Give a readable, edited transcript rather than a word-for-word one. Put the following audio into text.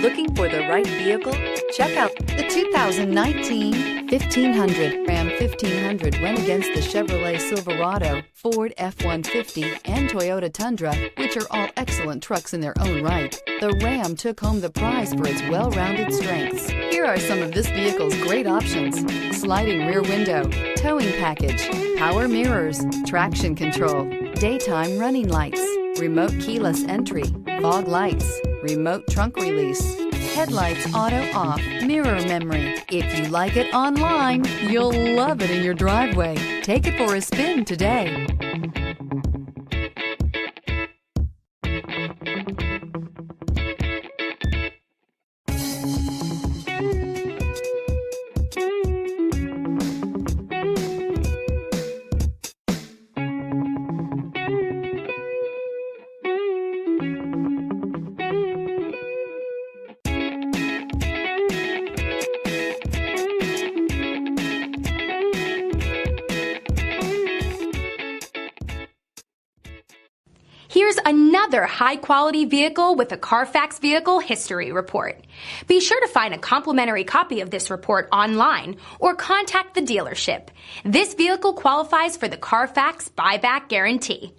Looking for the right vehicle? Check out the 2019 1500. Ram 1500 went against the Chevrolet Silverado, Ford F-150, and Toyota Tundra, which are all excellent trucks in their own right. The Ram took home the prize for its well-rounded strengths. Here are some of this vehicle's great options: sliding rear window, towing package, power mirrors, traction control, daytime running lights, remote keyless entry, fog lights, remote trunk release, headlights auto off, mirror memory. If you like it online, you'll love it in your driveway. Take it for a spin today. Here's another high-quality vehicle with a Carfax Vehicle History Report. Be sure to find a complimentary copy of this report online or contact the dealership. This vehicle qualifies for the Carfax Buyback Guarantee.